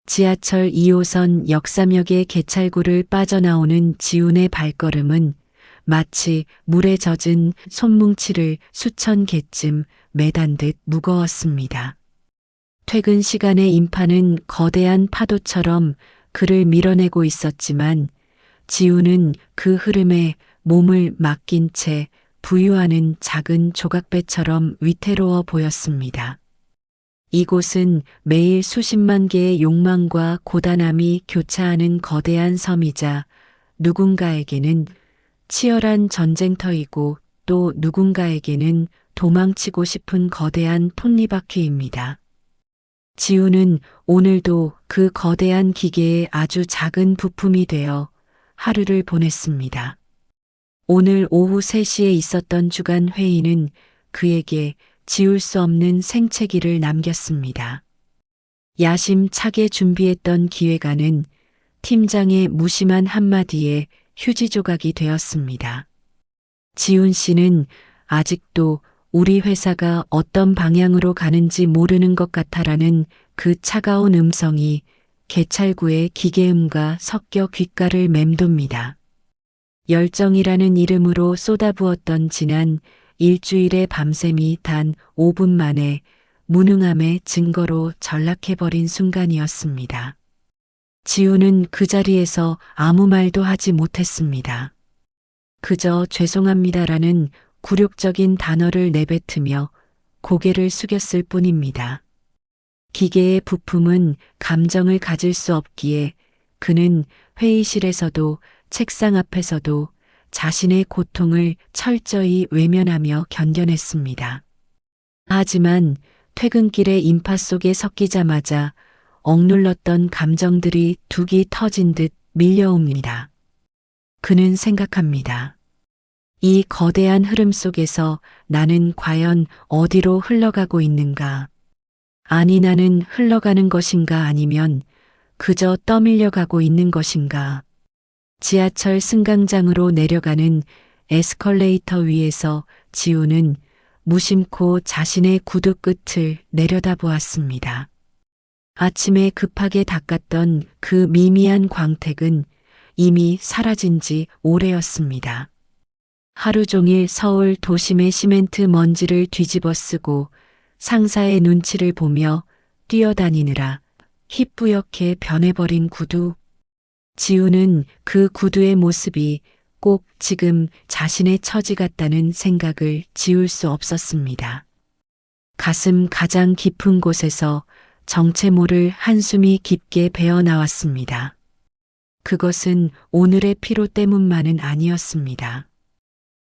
지하철 2호선 역삼역의 개찰구를 빠져나오는 지훈의 발걸음은 마치 물에 젖은 손뭉치를 수천 개쯤 매단 듯 무거웠습니다. 퇴근 시간의 인파는 거대한 파도처럼 그를 밀어내고 있었지만 지훈은 그 흐름에 몸을 맡긴 채 부유하는 작은 조각배처럼 위태로워 보였습니다. 이곳은 매일 수십만 개의 욕망과 고단함이 교차하는 거대한 섬이자 누군가에게는 치열한 전쟁터이고 또 누군가에게는 도망치고 싶은 거대한 톱니바퀴입니다. 지훈은 오늘도 그 거대한 기계의 아주 작은 부품이 되어 하루를 보냈습니다. 오늘 오후 3시에 있었던 주간 회의는 그에게 지울 수 없는 생채기를 남겼습니다. 야심차게 준비했던 기획안은 팀장의 무심한 한마디에 휴지 조각이 되었습니다. 지훈 씨는 아직도 우리 회사가 어떤 방향으로 가는지 모르는 것 같아라는 그 차가운 음성이 개찰구의 기계음과 섞여 귓가를 맴돕니다. 열정이라는 이름으로 쏟아부었던 지난 일주일의 밤샘이 단 5분 만에 무능함의 증거로 전락해버린 순간이었습니다. 지훈은 그 자리에서 아무 말도 하지 못했습니다. 그저 죄송합니다라는 굴욕적인 단어를 내뱉으며 고개를 숙였을 뿐입니다. 기계의 부품은 감정을 가질 수 없기에 그는 회의실에서도 책상 앞에서도 자신의 고통을 철저히 외면하며 견뎌냈습니다. 하지만 퇴근길의 인파 속에 섞이자마자 억눌렀던 감정들이 둑이 터진 듯 밀려옵니다. 그는 생각합니다. 이 거대한 흐름 속에서 나는 과연 어디로 흘러가고 있는가? 아니, 나는 흘러가는 것인가 아니면 그저 떠밀려가고 있는 것인가? 지하철 승강장으로 내려가는 에스컬레이터 위에서 지훈은 무심코 자신의 구두 끝을 내려다보았습니다. 아침에 급하게 닦았던 그 미미한 광택은 이미 사라진 지 오래였습니다. 하루 종일 서울 도심의 시멘트 먼지를 뒤집어 쓰고 상사의 눈치를 보며 뛰어다니느라 희뿌옇게 변해버린 구두. 지훈은 그 구두의 모습이 꼭 지금 자신의 처지 같다는 생각을 지울 수 없었습니다. 가슴 가장 깊은 곳에서 정체 모를 한숨이 깊게 배어나왔습니다. 그것은 오늘의 피로 때문만은 아니었습니다.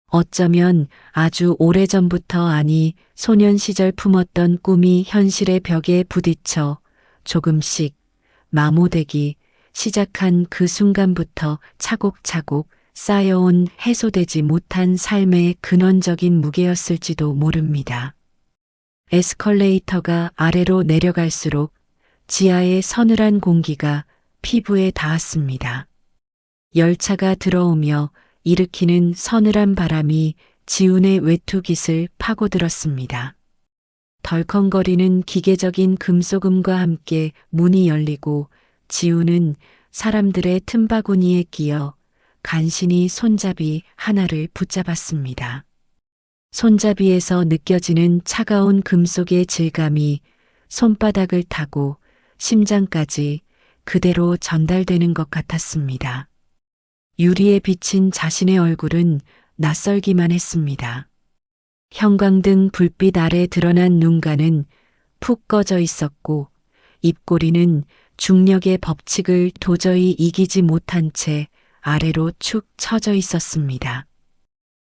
어쩌면 아주 오래전부터, 아니 소년 시절 품었던 꿈이 현실의 벽에 부딪혀 조금씩 마모되기 시작한 그 순간부터 차곡차곡 쌓여온 해소되지 못한 삶의 근원적인 무게였을지도 모릅니다. 에스컬레이터가 아래로 내려갈수록 지하의 서늘한 공기가 피부에 닿았습니다. 열차가 들어오며 일으키는 서늘한 바람이 지훈의 외투깃을 파고들었습니다. 덜컹거리는 기계적인 금속음과 함께 문이 열리고 지훈은 사람들의 틈바구니에 끼어 간신히 손잡이 하나를 붙잡았습니다. 손잡이에서 느껴지는 차가운 금속의 질감이 손바닥을 타고 심장까지 그대로 전달되는 것 같았습니다. 유리에 비친 자신의 얼굴은 낯설기만 했습니다. 형광등 불빛 아래 드러난 눈가는 푹 꺼져 있었고 입꼬리는 중력의 법칙을 도저히 이기지 못한 채 아래로 축 처져 있었습니다.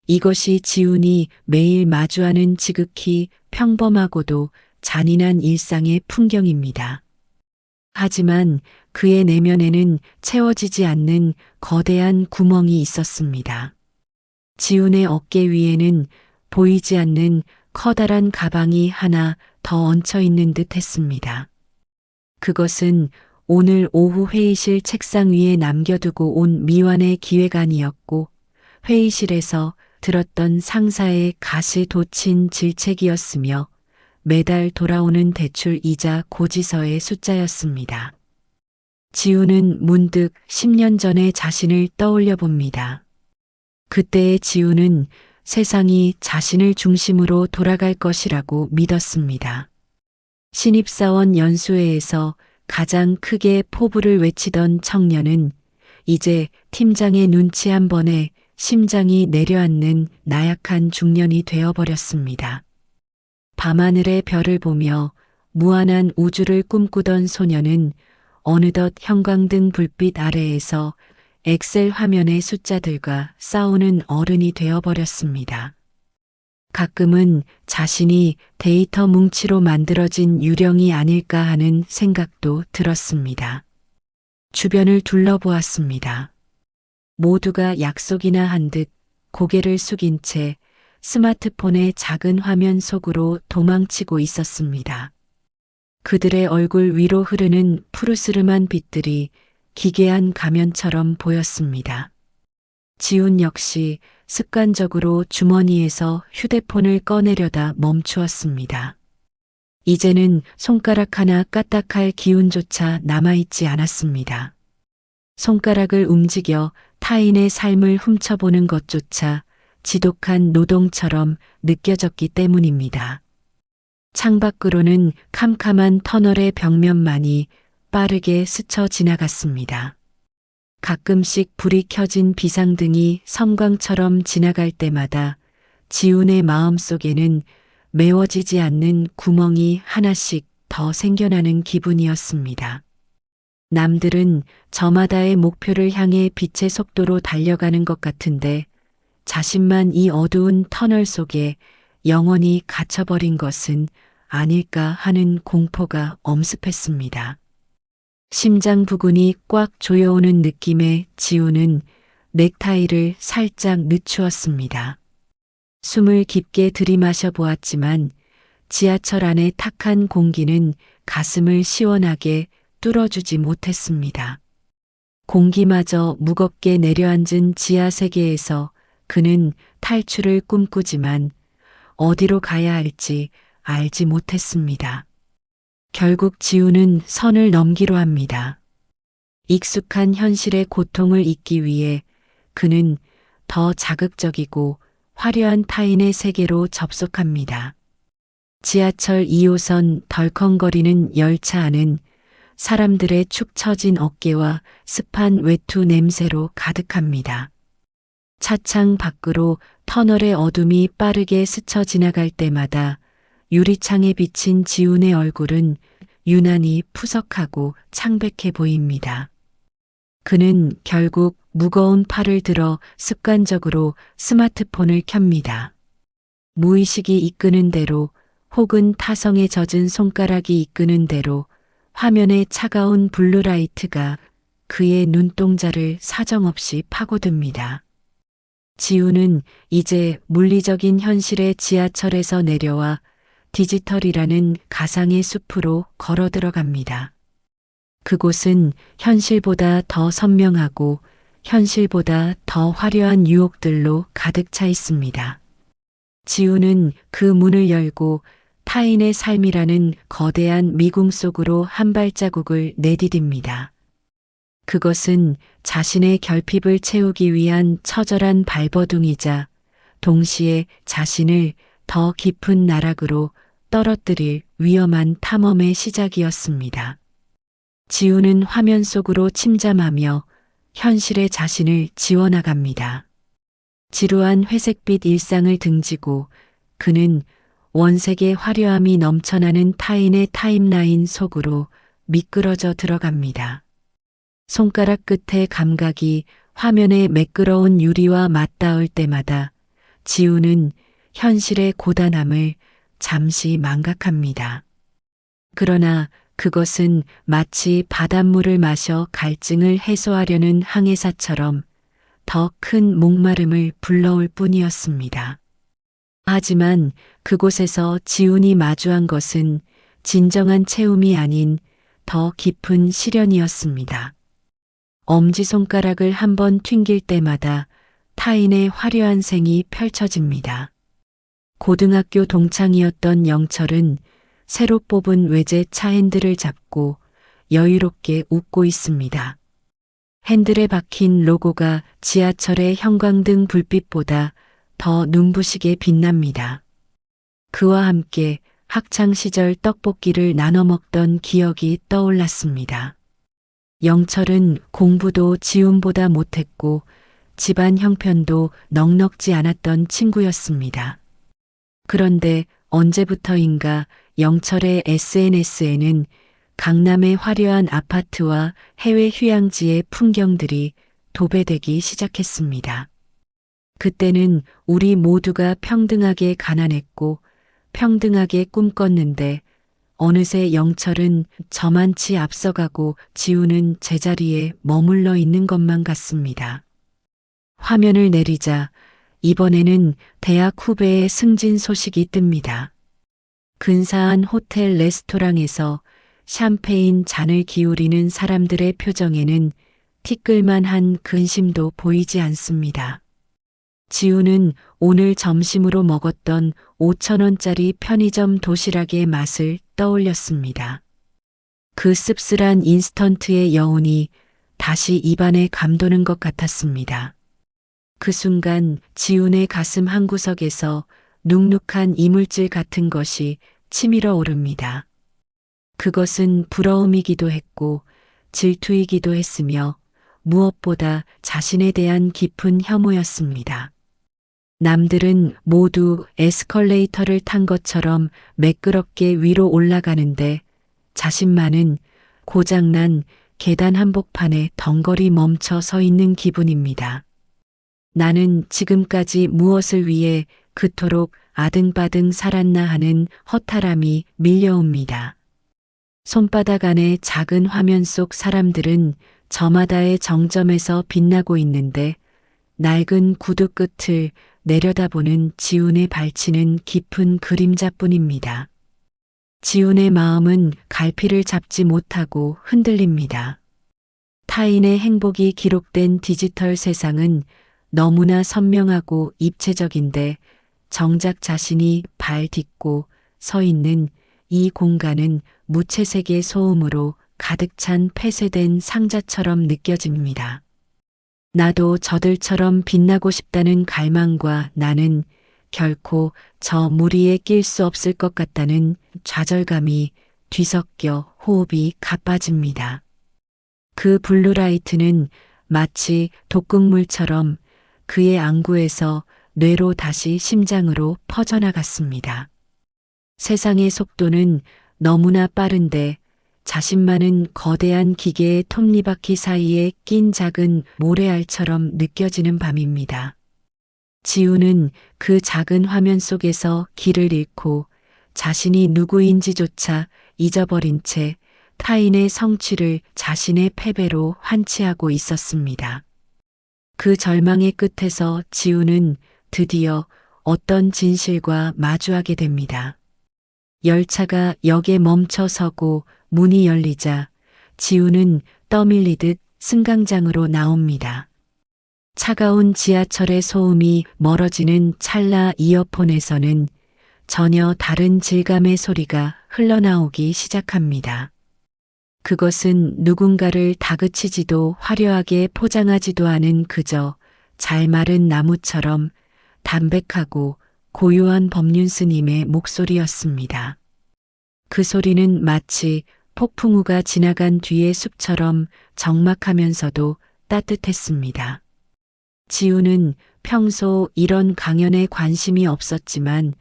이것이 지훈이 매일 마주하는 지극히 평범하고도 잔인한 일상의 풍경입니다. 하지만 그의 내면에는 채워지지 않는 거대한 구멍이 있었습니다. 지훈의 어깨 위에는 보이지 않는 커다란 가방이 하나 더 얹혀 있는 듯 했습니다. 그것은 오늘 오후 회의실 책상 위에 남겨두고 온 미완의 기획안이었고 회의실에서 들었던 상사의 가시 돋친 질책이었으며 매달 돌아오는 대출 이자 고지서의 숫자였습니다. 지우는 문득 10년 전의 자신을 떠올려 봅니다. 그때의 지우는 세상이 자신을 중심으로 돌아갈 것이라고 믿었습니다. 신입사원 연수회에서 가장 크게 포부를 외치던 청년은 이제 팀장의 눈치 한 번에 심장이 내려앉는 나약한 중년이 되어버렸습니다. 밤하늘의 별을 보며 무한한 우주를 꿈꾸던 소녀는 어느덧 형광등 불빛 아래에서 엑셀 화면의 숫자들과 싸우는 어른이 되어버렸습니다. 가끔은 자신이 데이터 뭉치로 만들어진 유령이 아닐까 하는 생각도 들었습니다. 주변을 둘러보았습니다. 모두가 약속이나 한 듯 고개를 숙인 채 스마트폰의 작은 화면 속으로 도망치고 있었습니다. 그들의 얼굴 위로 흐르는 푸르스름한 빛들이 기괴한 가면처럼 보였습니다. 지훈 역시 습관적으로 주머니에서 휴대폰을 꺼내려다 멈추었습니다. 이제는 손가락 하나 까딱할 기운조차 남아있지 않았습니다. 손가락을 움직여 타인의 삶을 훔쳐보는 것조차 지독한 노동처럼 느껴졌기 때문입니다. 창밖으로는 캄캄한 터널의 벽면만이 빠르게 스쳐 지나갔습니다. 가끔씩 불이 켜진 비상등이 섬광처럼 지나갈 때마다 지훈의 마음속에는 메워지지 않는 구멍이 하나씩 더 생겨나는 기분이었습니다. 남들은 저마다의 목표를 향해 빛의 속도로 달려가는 것 같은데 자신만 이 어두운 터널 속에 영원히 갇혀버린 것은 아닐까 하는 공포가 엄습했습니다. 심장 부근이 꽉 조여오는 느낌에 지우는 넥타이를 살짝 늦추었습니다. 숨을 깊게 들이마셔 보았지만 지하철 안의 탁한 공기는 가슴을 시원하게 뚫어주지 못했습니다. 공기마저 무겁게 내려앉은 지하 세계에서 그는 탈출을 꿈꾸지만 어디로 가야 할지 알지 못했습니다. 결국 지우는 선을 넘기로 합니다. 익숙한 현실의 고통을 잊기 위해 그는 더 자극적이고 화려한 타인의 세계로 접속합니다. 지하철 2호선 덜컹거리는 열차 안은 사람들의 축 처진 어깨와 습한 외투 냄새로 가득합니다. 차창 밖으로 터널의 어둠이 빠르게 스쳐 지나갈 때마다 유리창에 비친 지훈의 얼굴은 유난히 푸석하고 창백해 보입니다. 그는 결국 무거운 팔을 들어 습관적으로 스마트폰을 켭니다. 무의식이 이끄는 대로 혹은 타성에 젖은 손가락이 이끄는 대로 화면의 차가운 블루라이트가 그의 눈동자를 사정없이 파고듭니다. 지우는 이제 물리적인 현실의 지하철에서 내려와 디지털이라는 가상의 숲으로 걸어 들어갑니다. 그곳은 현실보다 더 선명하고 현실보다 더 화려한 유혹들로 가득 차 있습니다. 지우는 그 문을 열고 타인의 삶이라는 거대한 미궁 속으로 한 발자국을 내디딥니다. 그것은 자신의 결핍을 채우기 위한 처절한 발버둥이자 동시에 자신을 더 깊은 나락으로 떨어뜨릴 위험한 탐험의 시작이었습니다. 지우는 화면 속으로 침잠하며 현실의 자신을 지워나갑니다. 지루한 회색빛 일상을 등지고 그는 원색의 화려함이 넘쳐나는 타인의 타임라인 속으로 미끄러져 들어갑니다. 손가락 끝의 감각이 화면의 매끄러운 유리와 맞닿을 때마다 지우는 현실의 고단함을 잠시 망각합니다. 그러나 그것은 마치 바닷물을 마셔 갈증을 해소하려는 항해사처럼 더 큰 목마름을 불러올 뿐이었습니다. 하지만 그곳에서 지훈이 마주한 것은 진정한 체움이 아닌 더 깊은 시련이었습니다. 엄지손가락을 한번 튕길 때마다 타인의 화려한 생이 펼쳐집니다. 고등학교 동창이었던 영철은 새로 뽑은 외제 차 핸들을 잡고 여유롭게 웃고 있습니다. 핸들에 박힌 로고가 지하철의 형광등 불빛보다 더 눈부시게 빛납니다. 그와 함께 학창시절 떡볶이를 나눠 먹던 기억이 떠올랐습니다. 영철은 공부도 지훈보다 못했고 집안 형편도 넉넉지 않았던 친구였습니다. 그런데 언제부터인가 영철의 SNS에는 강남의 화려한 아파트와 해외 휴양지의 풍경들이 도배되기 시작했습니다. 그때는 우리 모두가 평등하게 가난했고 평등하게 꿈꿨는데 어느새 영철은 저만치 앞서가고 지우는 제자리에 머물러 있는 것만 같습니다. 화면을 내리자 이번에는 대학 후배의 승진 소식이 뜹니다. 근사한 호텔 레스토랑에서 샴페인 잔을 기울이는 사람들의 표정에는 티끌만한 근심도 보이지 않습니다. 지우는 오늘 점심으로 먹었던 5,000원짜리 편의점 도시락의 맛을 떠올렸습니다. 그 씁쓸한 인스턴트의 여운이 다시 입안에 감도는 것 같았습니다. 그 순간 지훈의 가슴 한구석에서 눅눅한 이물질 같은 것이 치밀어 오릅니다. 그것은 부러움이기도 했고 질투이기도 했으며 무엇보다 자신에 대한 깊은 혐오였습니다. 남들은 모두 에스컬레이터를 탄 것처럼 매끄럽게 위로 올라가는데 자신만은 고장난 계단 한복판에 덩거리 멈춰 서 있는 기분입니다. 나는 지금까지 무엇을 위해 그토록 아등바등 살았나 하는 허탈함이 밀려옵니다. 손바닥 안의 작은 화면 속 사람들은 저마다의 정점에서 빛나고 있는데 낡은 구두 끝을 내려다보는 지훈의 발치는 깊은 그림자뿐입니다. 지훈의 마음은 갈피를 잡지 못하고 흔들립니다. 타인의 행복이 기록된 디지털 세상은 너무나 선명하고 입체적인데 정작 자신이 발 딛고 서 있는 이 공간은 무채색의 소음으로 가득 찬 폐쇄된 상자처럼 느껴집니다. 나도 저들처럼 빛나고 싶다는 갈망과 나는 결코 저 무리에 낄 수 없을 것 같다는 좌절감이 뒤섞여 호흡이 가빠집니다. 그 블루라이트는 마치 독극물처럼 그의 안구에서 뇌로 다시 심장으로 퍼져나갔습니다. 세상의 속도는 너무나 빠른데 자신만은 거대한 기계의 톱니바퀴 사이에 낀 작은 모래알처럼 느껴지는 밤입니다. 지우는 그 작은 화면 속에서 길을 잃고 자신이 누구인지조차 잊어버린 채 타인의 성취를 자신의 패배로 환치하고 있었습니다. 그 절망의 끝에서 지우는 드디어 어떤 진실과 마주하게 됩니다. 열차가 역에 멈춰 서고 문이 열리자 지우는 떠밀리듯 승강장으로 나옵니다. 차가운 지하철의 소음이 멀어지는 찰나 이어폰에서는 전혀 다른 질감의 소리가 흘러나오기 시작합니다. 그것은 누군가를 다그치지도 화려하게 포장하지도 않은 그저 잘 마른 나무처럼 담백하고 고요한 법륜스님의 목소리였습니다. 그 소리는 마치 폭풍우가 지나간 뒤의 숲처럼 적막하면서도 따뜻했습니다. 지우는 평소 이런 강연에 관심이 없었지만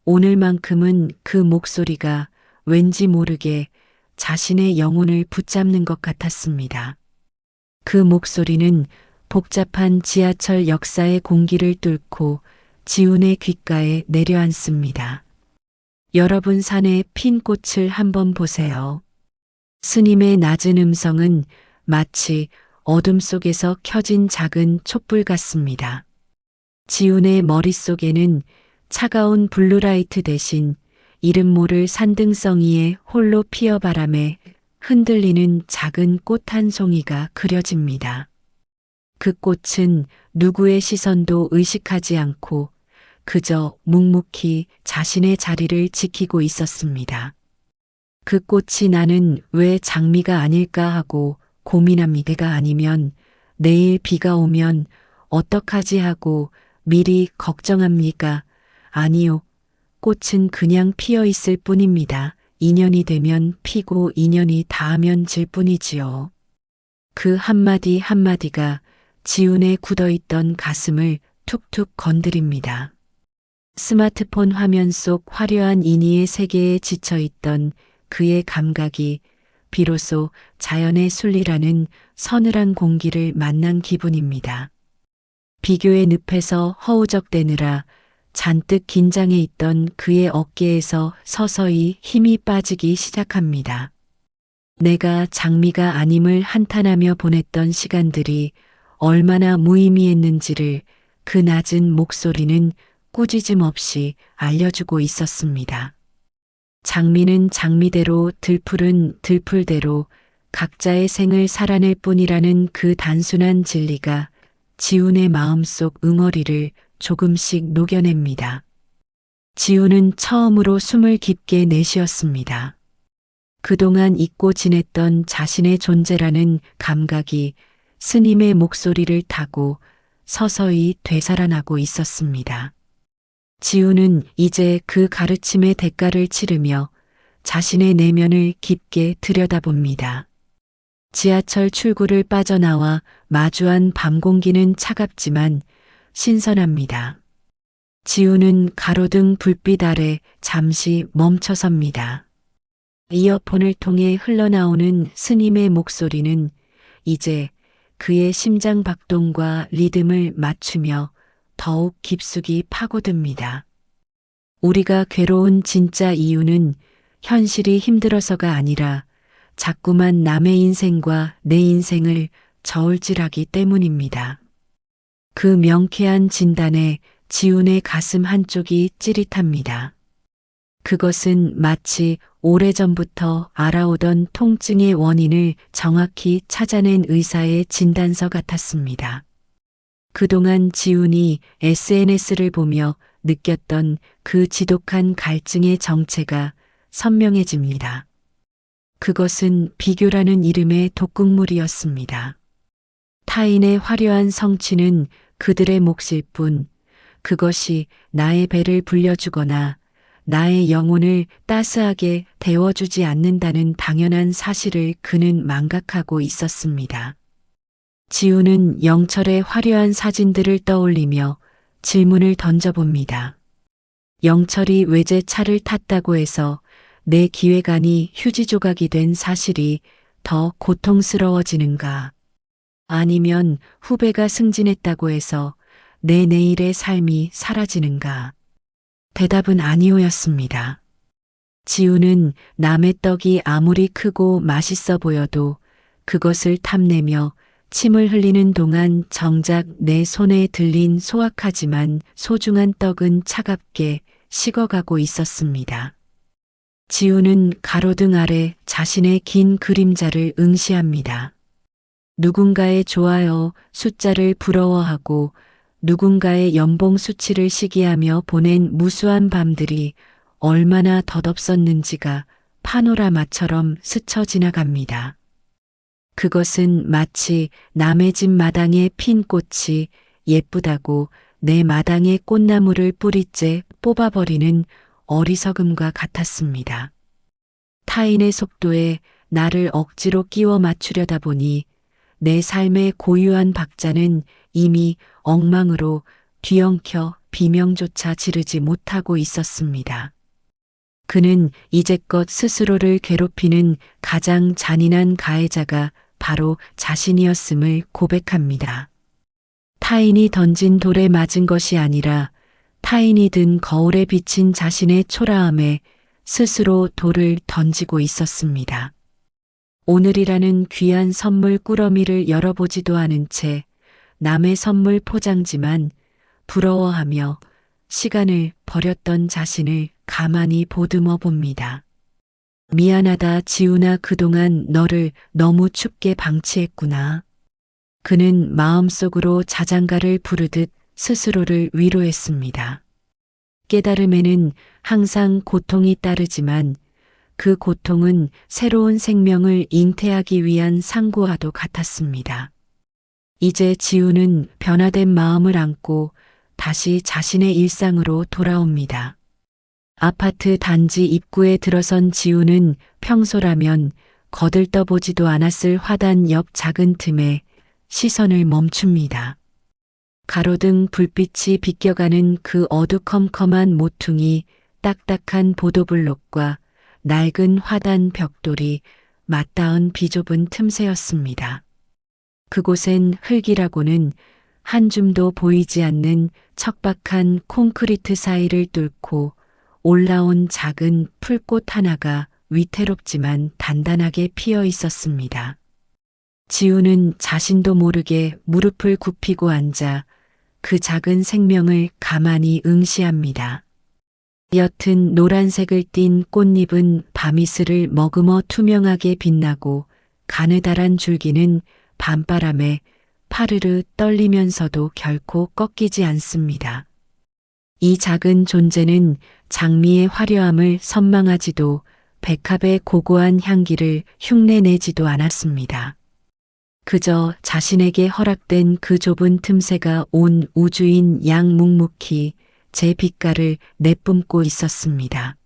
오늘만큼은 그 목소리가 왠지 모르게 자신의 영혼을 붙잡는 것 같았습니다. 그 목소리는 복잡한 지하철 역사의 공기를 뚫고 지훈의 귓가에 내려앉습니다. 여러분 산의 핀 꽃을 한번 보세요. 스님의 낮은 음성은 마치 어둠 속에서 켜진 작은 촛불 같습니다. 지훈의 머릿속에는 차가운 블루라이트 대신 이름 모를 산등성이의 홀로 피어 바람에 흔들리는 작은 꽃 한 송이가 그려집니다. 그 꽃은 누구의 시선도 의식하지 않고 그저 묵묵히 자신의 자리를 지키고 있었습니다. 그 꽃이 나는 왜 장미가 아닐까 하고 고민합니다가 아니면 내일 비가 오면 어떡하지 하고 미리 걱정합니까? 아니요. 꽃은 그냥 피어 있을 뿐입니다. 인연이 되면 피고 인연이 닿으면 질 뿐이지요. 그 한마디 한마디가 지훈의 굳어있던 가슴을 툭툭 건드립니다. 스마트폰 화면 속 화려한 인이의 세계에 지쳐있던 그의 감각이 비로소 자연의 순리라는 서늘한 공기를 만난 기분입니다. 비교의 늪에서 허우적대느라 잔뜩 긴장해 있던 그의 어깨에서 서서히 힘이 빠지기 시작합니다. 내가 장미가 아님을 한탄하며 보냈던 시간들이 얼마나 무의미했는지를 그 낮은 목소리는 꾸짖음 없이 알려주고 있었습니다. 장미는 장미대로 들풀은 들풀대로 각자의 생을 살아낼 뿐이라는 그 단순한 진리가 지훈의 마음속 응어리를 조금씩 녹여냅니다. 지훈은 처음으로 숨을 깊게 내쉬었습니다. 그동안 잊고 지냈던 자신의 존재라는 감각이 스님의 목소리를 타고 서서히 되살아나고 있었습니다. 지훈은 이제 그 가르침의 대가를 치르며 자신의 내면을 깊게 들여다봅니다. 지하철 출구를 빠져나와 마주한 밤 공기는 차갑지만 신선합니다. 지훈은 가로등 불빛 아래 잠시 멈춰섭니다. 이어폰을 통해 흘러나오는 스님의 목소리는 이제 그의 심장 박동과 리듬을 맞추며 더욱 깊숙이 파고듭니다. 우리가 괴로운 진짜 이유는 현실이 힘들어서가 아니라 자꾸만 남의 인생과 내 인생을 저울질하기 때문입니다. 그 명쾌한 진단에 지훈의 가슴 한쪽이 찌릿합니다. 그것은 마치 오래전부터 알아오던 통증의 원인을 정확히 찾아낸 의사의 진단서 같았습니다. 그동안 지훈이 SNS를 보며 느꼈던 그 지독한 갈증의 정체가 선명해집니다. 그것은 비교라는 이름의 독극물이었습니다. 타인의 화려한 성취는 그들의 몫일 뿐 그것이 나의 배를 불려주거나 나의 영혼을 따스하게 데워주지 않는다는 당연한 사실을 그는 망각하고 있었습니다. 지훈은 영철의 화려한 사진들을 떠올리며 질문을 던져봅니다. 영철이 외제차를 탔다고 해서 내 기획안이 휴지 조각이 된 사실이 더 고통스러워지는가? 아니면 후배가 승진했다고 해서 내 내일의 삶이 사라지는가? 대답은 아니오였습니다. 지훈은 남의 떡이 아무리 크고 맛있어 보여도 그것을 탐내며 침을 흘리는 동안 정작 내 손에 들린 소악하지만 소중한 떡은 차갑게 식어가고 있었습니다. 지훈은 가로등 아래 자신의 긴 그림자를 응시합니다. 누군가의 좋아요 숫자를 부러워하고 누군가의 연봉 수치를 시기하며 보낸 무수한 밤들이 얼마나 덧없었는지가 파노라마처럼 스쳐 지나갑니다. 그것은 마치 남의 집 마당에 핀 꽃이 예쁘다고 내 마당의 꽃나무를 뿌리째 뽑아버리는 어리석음과 같았습니다. 타인의 속도에 나를 억지로 끼워 맞추려다 보니 내 삶의 고유한 박자는 이미 엉망으로 뒤엉켜 비명조차 지르지 못하고 있었습니다. 그는 이제껏 스스로를 괴롭히는 가장 잔인한 가해자가 바로 자신이었음을 고백합니다. 타인이 던진 돌에 맞은 것이 아니라 타인이 든 거울에 비친 자신의 초라함에 스스로 돌을 던지고 있었습니다. 오늘이라는 귀한 선물 꾸러미를 열어보지도 않은 채 남의 선물 포장지만 부러워하며 시간을 버렸던 자신을 가만히 보듬어 봅니다. 미안하다 지훈아, 그동안 너를 너무 춥게 방치했구나. 그는 마음속으로 자장가를 부르듯 스스로를 위로했습니다. 깨달음에는 항상 고통이 따르지만 그 고통은 새로운 생명을 잉태하기 위한 상고와도 같았습니다. 이제 지우는 변화된 마음을 안고 다시 자신의 일상으로 돌아옵니다. 아파트 단지 입구에 들어선 지우는 평소라면 거들떠보지도 않았을 화단 옆 작은 틈에 시선을 멈춥니다. 가로등 불빛이 비껴가는 그 어두컴컴한 모퉁이, 딱딱한 보도블록과 낡은 화단 벽돌이 맞닿은 비좁은 틈새였습니다. 그곳엔 흙이라고는 한 줌도 보이지 않는 척박한 콘크리트 사이를 뚫고 올라온 작은 풀꽃 하나가 위태롭지만 단단하게 피어 있었습니다. 지우는 자신도 모르게 무릎을 굽히고 앉아 그 작은 생명을 가만히 응시합니다. 옅은 노란색을 띤 꽃잎은 밤이슬을 머금어 투명하게 빛나고 가느다란 줄기는 밤바람에 파르르 떨리면서도 결코 꺾이지 않습니다. 이 작은 존재는 장미의 화려함을 선망하지도 백합의 고고한 향기를 흉내내지도 않았습니다. 그저 자신에게 허락된 그 좁은 틈새가 온 우주인 양 묵묵히 제 빛깔을 내뿜고 있었습니다.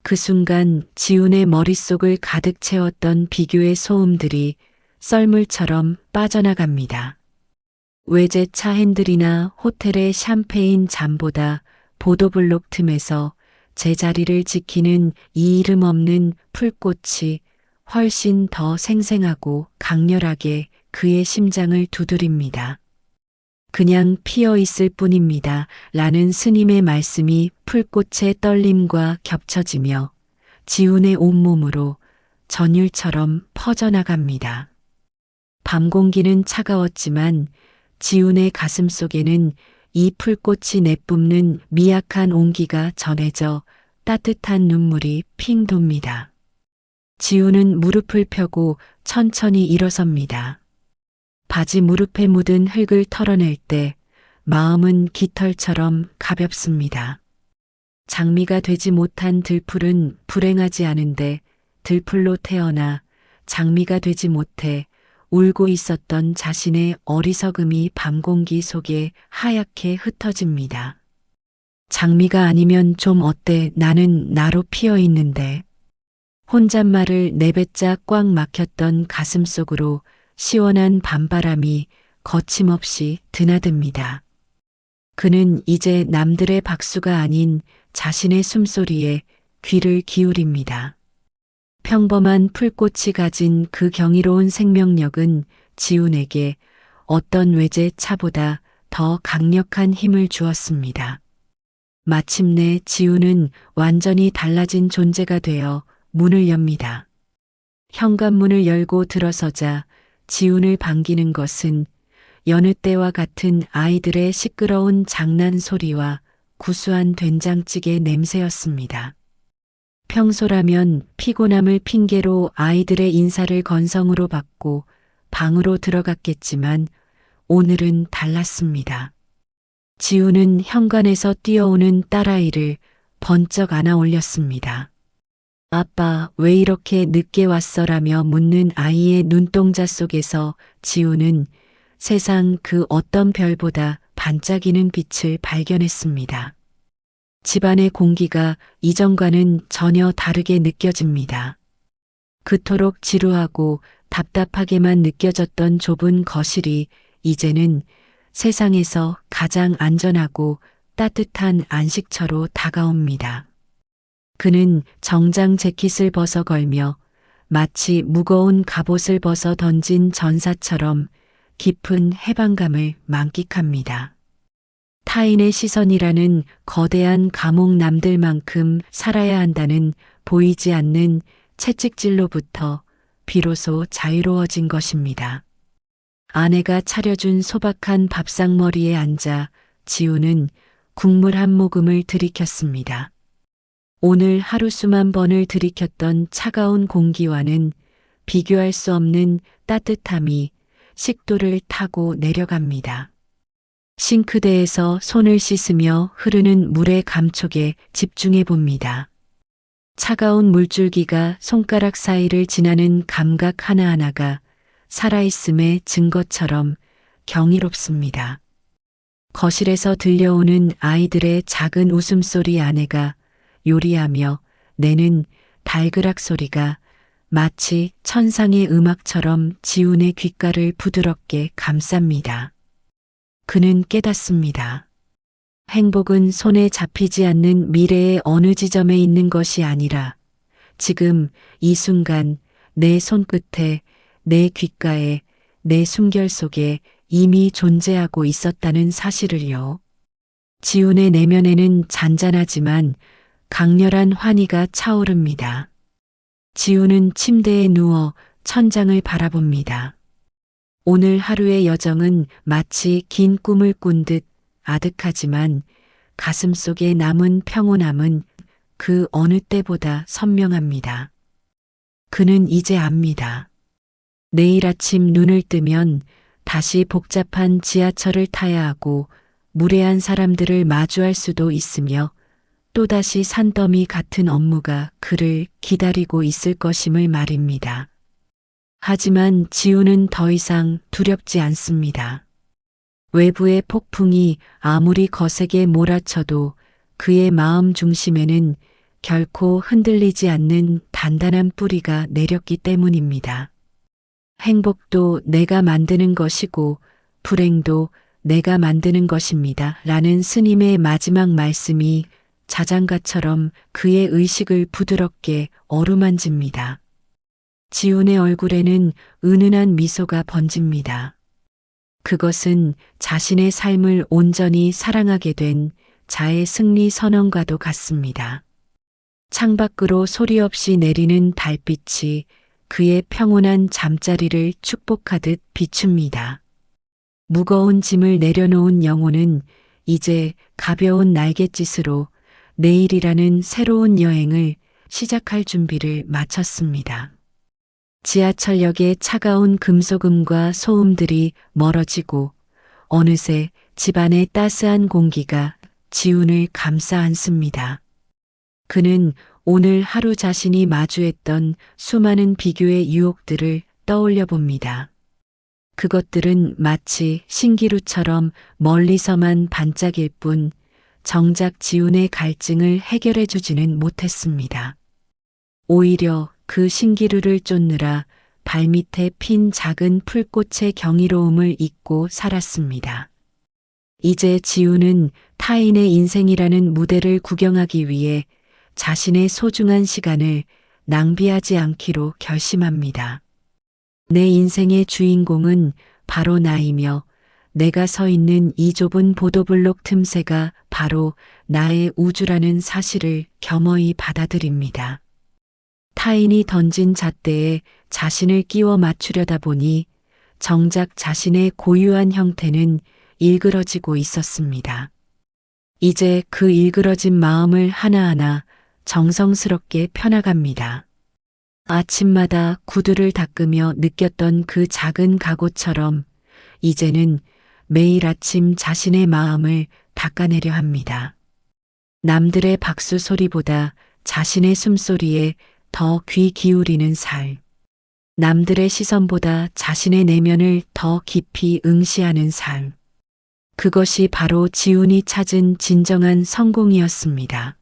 그 순간 지훈의 머릿속을 가득 채웠던 비교의 소음들이 썰물처럼 빠져나갑니다. 외제차 핸들이나 호텔의 샴페인 잔보다 보도블록 틈에서 제 자리를 지키는 이 이름 없는 풀꽃이 훨씬 더 생생하고 강렬하게 그의 심장을 두드립니다. 그냥 피어 있을 뿐입니다. 라는 스님의 말씀이 풀꽃의 떨림과 겹쳐지며 지훈의 온몸으로 전율처럼 퍼져나갑니다. 밤 공기는 차가웠지만 지훈의 가슴 속에는 이 풀꽃이 내뿜는 미약한 온기가 전해져 따뜻한 눈물이 핑 돕니다. 지훈은 무릎을 펴고 천천히 일어섭니다. 바지 무릎에 묻은 흙을 털어낼 때 마음은 깃털처럼 가볍습니다. 장미가 되지 못한 들풀은 불행하지 않은데 들풀로 태어나 장미가 되지 못해 울고 있었던 자신의 어리석음이 밤 공기 속에 하얗게 흩어집니다. 장미가 아니면 좀 어때? 나는 나로 피어 있는데. 혼잣말을 내뱉자 꽉 막혔던 가슴 속으로 시원한 밤바람이 거침없이 드나듭니다. 그는 이제 남들의 박수가 아닌 자신의 숨소리에 귀를 기울입니다. 평범한 풀꽃이 가진 그 경이로운 생명력은 지훈에게 어떤 외제차보다 더 강력한 힘을 주었습니다. 마침내 지훈은 완전히 달라진 존재가 되어 문을 엽니다. 현관문을 열고 들어서자 지훈을 반기는 것은 여느 때와 같은 아이들의 시끄러운 장난 소리와 구수한 된장찌개 냄새였습니다. 평소라면 피곤함을 핑계로 아이들의 인사를 건성으로 받고 방으로 들어갔겠지만 오늘은 달랐습니다. 지훈은 현관에서 뛰어오는 딸아이를 번쩍 안아 올렸습니다. 아빠, 왜 이렇게 늦게 왔어라며 묻는 아이의 눈동자 속에서 지훈은 세상 그 어떤 별보다 반짝이는 빛을 발견했습니다. 집안의 공기가 이전과는 전혀 다르게 느껴집니다. 그토록 지루하고 답답하게만 느껴졌던 좁은 거실이 이제는 세상에서 가장 안전하고 따뜻한 안식처로 다가옵니다. 그는 정장 재킷을 벗어 걸며 마치 무거운 갑옷을 벗어 던진 전사처럼 깊은 해방감을 만끽합니다. 타인의 시선이라는 거대한 감옥남들만큼 살아야 한다는 보이지 않는 채찍질로부터 비로소 자유로워진 것입니다. 아내가 차려준 소박한 밥상머리에 앉아 지훈은 국물 한 모금을 들이켰습니다. 오늘 하루 수만 번을 들이켰던 차가운 공기와는 비교할 수 없는 따뜻함이 식도를 타고 내려갑니다. 싱크대에서 손을 씻으며 흐르는 물의 감촉에 집중해 봅니다. 차가운 물줄기가 손가락 사이를 지나는 감각 하나하나가 살아있음의 증거처럼 경이롭습니다. 거실에서 들려오는 아이들의 작은 웃음소리 아내가 요리하며 내는 달그락 소리가 마치 천상의 음악처럼 지훈의 귓가를 부드럽게 감쌉니다. 그는 깨닫습니다. 행복은 손에 잡히지 않는 미래의 어느 지점에 있는 것이 아니라 지금 이 순간 내 손끝에, 내 귓가에, 내 숨결 속에 이미 존재하고 있었다는 사실을요. 지훈의 내면에는 잔잔하지만 강렬한 환희가 차오릅니다. 지훈은 침대에 누워 천장을 바라봅니다. 오늘 하루의 여정은 마치 긴 꿈을 꾼 듯 아득하지만 가슴 속에 남은 평온함은 그 어느 때보다 선명합니다. 그는 이제 압니다. 내일 아침 눈을 뜨면 다시 복잡한 지하철을 타야 하고 무례한 사람들을 마주할 수도 있으며 또다시 산더미 같은 업무가 그를 기다리고 있을 것임을 말입니다. 하지만 지훈은 더 이상 두렵지 않습니다. 외부의 폭풍이 아무리 거세게 몰아쳐도 그의 마음 중심에는 결코 흔들리지 않는 단단한 뿌리가 내렸기 때문입니다. 행복도 내가 만드는 것이고 불행도 내가 만드는 것입니다. 라는 스님의 마지막 말씀이 자장가처럼 그의 의식을 부드럽게 어루만집니다. 지훈의 얼굴에는 은은한 미소가 번집니다. 그것은 자신의 삶을 온전히 사랑하게 된 자의 승리 선언과도 같습니다. 창밖으로 소리 없이 내리는 달빛이 그의 평온한 잠자리를 축복하듯 비춥니다. 무거운 짐을 내려놓은 영혼은 이제 가벼운 날갯짓으로 내일이라는 새로운 여행을 시작할 준비를 마쳤습니다. 지하철역의 차가운 금소금과 소음들이 멀어지고 어느새 집안의 따스한 공기가 지훈을 감싸 안습니다. 그는 오늘 하루 자신이 마주했던 수많은 비교의 유혹들을 떠올려 봅니다. 그것들은 마치 신기루처럼 멀리서만 반짝일 뿐 정작 지훈의 갈증을 해결해 주지는 못했습니다. 오히려 그 신기루를 쫓느라 발밑에 핀 작은 풀꽃의 경이로움을 잊고 살았습니다. 이제 지훈은 타인의 인생이라는 무대를 구경하기 위해 자신의 소중한 시간을 낭비하지 않기로 결심합니다. 내 인생의 주인공은 바로 나이며 내가 서 있는 이 좁은 보도블록 틈새가 바로 나의 우주라는 사실을 겸허히 받아들입니다. 타인이 던진 잣대에 자신을 끼워 맞추려다 보니 정작 자신의 고유한 형태는 일그러지고 있었습니다. 이제 그 일그러진 마음을 하나하나 정성스럽게 펴나갑니다. 아침마다 구두를 닦으며 느꼈던 그 작은 각오처럼 이제는 매일 아침 자신의 마음을 닦아내려 합니다. 남들의 박수 소리보다 자신의 숨소리에 더 귀 기울이는 삶. 남들의 시선보다 자신의 내면을 더 깊이 응시하는 삶. 그것이 바로 지훈이 찾은 진정한 성공이었습니다.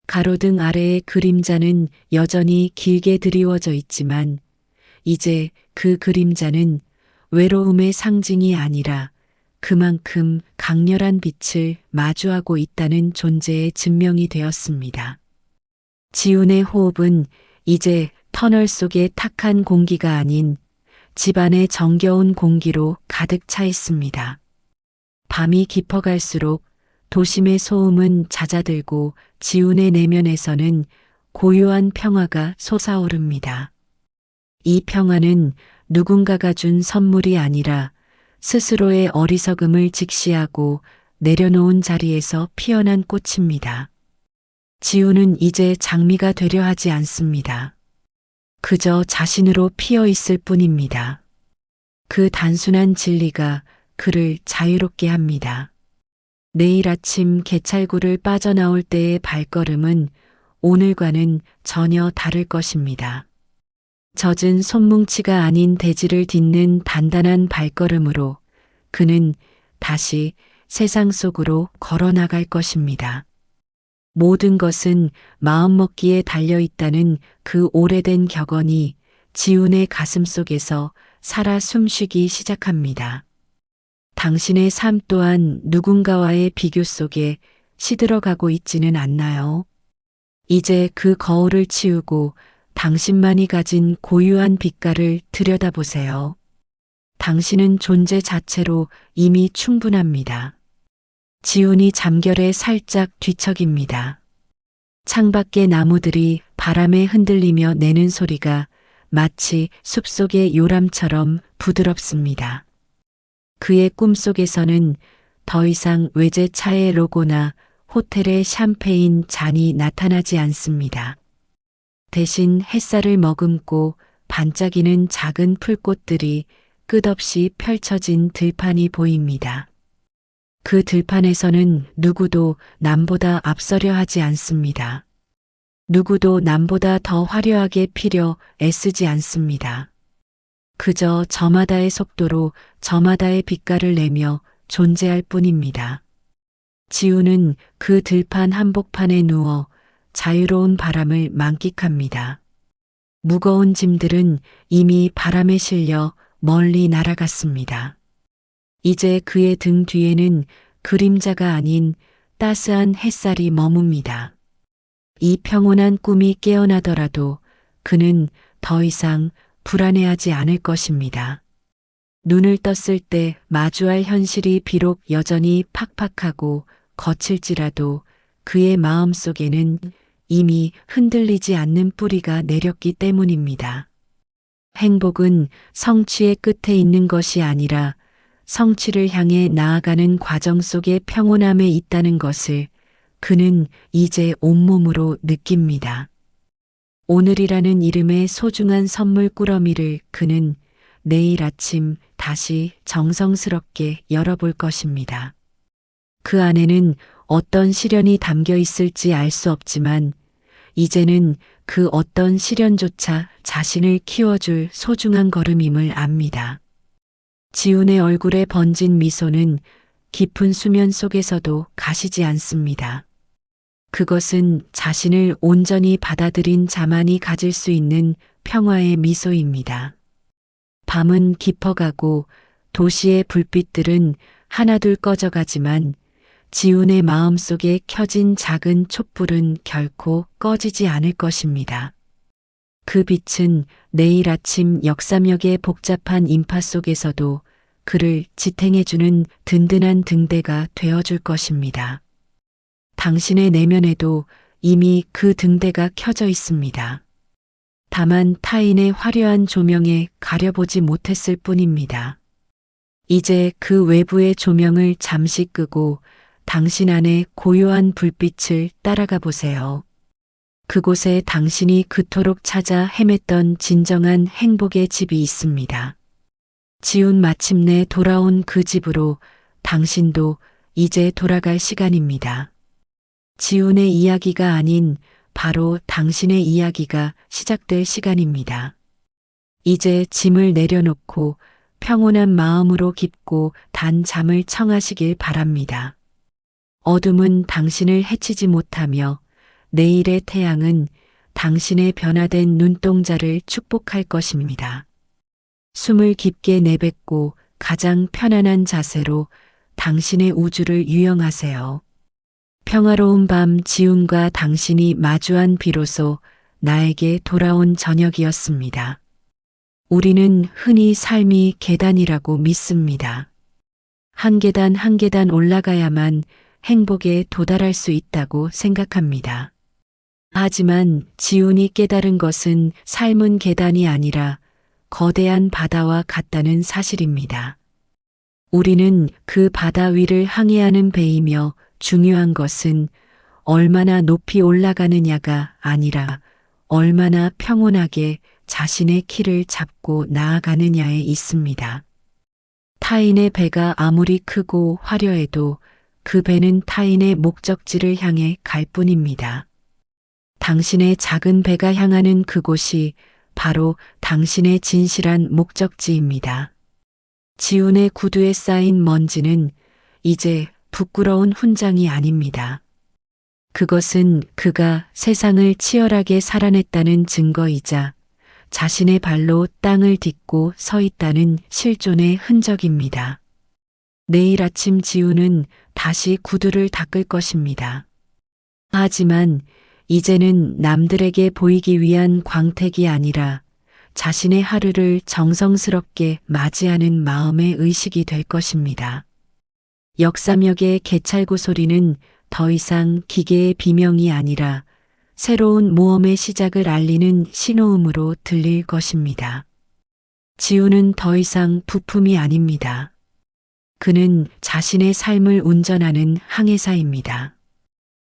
가로등 아래의 그림자는 여전히 길게 드리워져 있지만 이제 그 그림자는 외로움의 상징이 아니라 그만큼 강렬한 빛을 마주하고 있다는 존재의 증명이 되었습니다. 지훈의 호흡은 이제 터널 속의 탁한 공기가 아닌 집안의 정겨운 공기로 가득 차 있습니다. 밤이 깊어갈수록 도심의 소음은 잦아들고 지훈의 내면에서는 고요한 평화가 솟아오릅니다. 이 평화는 누군가가 준 선물이 아니라 스스로의 어리석음을 직시하고 내려놓은 자리에서 피어난 꽃입니다. 지훈은 이제 장미가 되려 하지 않습니다. 그저 자신으로 피어 있을 뿐입니다. 그 단순한 진리가 그를 자유롭게 합니다. 내일 아침 개찰구를 빠져나올 때의 발걸음은 오늘과는 전혀 다를 것입니다. 젖은 손뭉치가 아닌 대지를 딛는 단단한 발걸음으로 그는 다시 세상 속으로 걸어 나갈 것입니다. 모든 것은 마음먹기에 달려있다는 그 오래된 격언이 지훈의 가슴 속에서 살아 숨쉬기 시작합니다. 당신의 삶 또한 누군가와의 비교 속에 시들어가고 있지는 않나요? 이제 그 거울을 치우고 당신만이 가진 고유한 빛깔을 들여다보세요. 당신은 존재 자체로 이미 충분합니다. 지훈이 잠결에 살짝 뒤척입니다. 창밖의 나무들이 바람에 흔들리며 내는 소리가 마치 숲속의 요람처럼 부드럽습니다. 그의 꿈속에서는 더 이상 외제차의 로고나 호텔의 샴페인 잔이 나타나지 않습니다. 대신 햇살을 머금고 반짝이는 작은 풀꽃들이 끝없이 펼쳐진 들판이 보입니다. 그 들판에서는 누구도 남보다 앞서려 하지 않습니다. 누구도 남보다 더 화려하게 피려 애쓰지 않습니다. 그저 저마다의 속도로 저마다의 빛깔을 내며 존재할 뿐입니다. 지훈은 그 들판 한복판에 누워 자유로운 바람을 만끽합니다. 무거운 짐들은 이미 바람에 실려 멀리 날아갔습니다. 이제 그의 등 뒤에는 그림자가 아닌 따스한 햇살이 머뭅니다. 이 평온한 꿈이 깨어나더라도 그는 더 이상 불안해하지 않을 것입니다. 눈을 떴을 때 마주할 현실이 비록 여전히 팍팍하고 거칠지라도 그의 마음 속에는 이미 흔들리지 않는 뿌리가 내렸기 때문입니다. 행복은 성취의 끝에 있는 것이 아니라 성취를 향해 나아가는 과정 속의 평온함에 있다는 것을 그는 이제 온몸으로 느낍니다. 오늘이라는 이름의 소중한 선물 꾸러미를 그는 내일 아침 다시 정성스럽게 열어볼 것입니다. 그 안에는 어떤 시련이 담겨 있을지 알 수 없지만 이제는 그 어떤 시련조차 자신을 키워줄 소중한 걸음임을 압니다. 지훈의 얼굴에 번진 미소는 깊은 수면 속에서도 가시지 않습니다. 그것은 자신을 온전히 받아들인 자만이 가질 수 있는 평화의 미소입니다. 밤은 깊어가고 도시의 불빛들은 하나둘 꺼져가지만 지훈의 마음속에 켜진 작은 촛불은 결코 꺼지지 않을 것입니다. 그 빛은 내일 아침 역삼역의 복잡한 인파 속에서도 그를 지탱해주는 든든한 등대가 되어줄 것입니다. 당신의 내면에도 이미 그 등대가 켜져 있습니다. 다만 타인의 화려한 조명에 가려보지 못했을 뿐입니다. 이제 그 외부의 조명을 잠시 끄고 당신 안의 고요한 불빛을 따라가 보세요. 그곳에 당신이 그토록 찾아 헤맸던 진정한 행복의 집이 있습니다. 지훈 마침내 돌아온 그 집으로 당신도 이제 돌아갈 시간입니다. 지훈의 이야기가 아닌 바로 당신의 이야기가 시작될 시간입니다. 이제 짐을 내려놓고 평온한 마음으로 깊고 단 잠을 청하시길 바랍니다. 어둠은 당신을 해치지 못하며 내일의 태양은 당신의 변화된 눈동자를 축복할 것입니다. 숨을 깊게 내뱉고 가장 편안한 자세로 당신의 우주를 유영하세요. 평화로운 밤 지훈과 당신이 마주한 비로소 나에게 돌아온 저녁이었습니다. 우리는 흔히 삶이 계단이라고 믿습니다. 한 계단 한 계단 올라가야만 행복에 도달할 수 있다고 생각합니다. 하지만 지훈이 깨달은 것은 삶은 계단이 아니라 거대한 바다와 같다는 사실입니다. 우리는 그 바다 위를 항해하는 배이며 중요한 것은 얼마나 높이 올라가느냐가 아니라 얼마나 평온하게 자신의 키를 잡고 나아가느냐에 있습니다. 타인의 배가 아무리 크고 화려해도 그 배는 타인의 목적지를 향해 갈 뿐입니다. 당신의 작은 배가 향하는 그곳이 바로 당신의 진실한 목적지입니다. 지훈의 구두에 쌓인 먼지는 이제 부끄러운 훈장이 아닙니다. 그것은 그가 세상을 치열하게 살아냈다는 증거이자 자신의 발로 땅을 딛고 서 있다는 실존의 흔적입니다. 내일 아침 지훈은 다시 구두를 닦을 것입니다. 하지만 이제는 남들에게 보이기 위한 광택이 아니라 자신의 하루를 정성스럽게 맞이하는 마음의 의식이 될 것입니다. 역삼역의 개찰구 소리는 더 이상 기계의 비명이 아니라 새로운 모험의 시작을 알리는 신호음으로 들릴 것입니다. 지훈은 더 이상 부품이 아닙니다. 그는 자신의 삶을 운전하는 항해사입니다.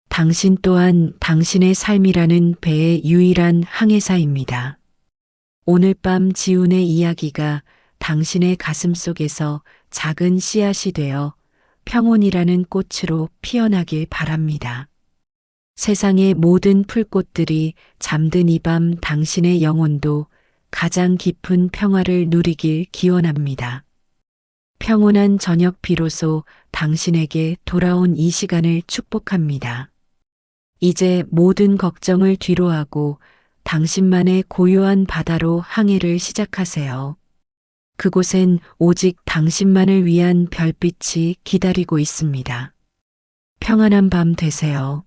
당신 또한 당신의 삶이라는 배의 유일한 항해사입니다. 오늘 밤 지훈의 이야기가 당신의 가슴 속에서 작은 씨앗이 되어 평온이라는 꽃으로 피어나길 바랍니다. 세상의 모든 풀꽃들이 잠든 이 밤 당신의 영혼도 가장 깊은 평화를 누리길 기원합니다. 평온한 저녁 비로소 당신에게 돌아온 이 시간을 축복합니다. 이제 모든 걱정을 뒤로하고 당신만의 고요한 바다로 항해를 시작하세요. 그곳엔 오직 당신만을 위한 별빛이 기다리고 있습니다. 평안한 밤 되세요.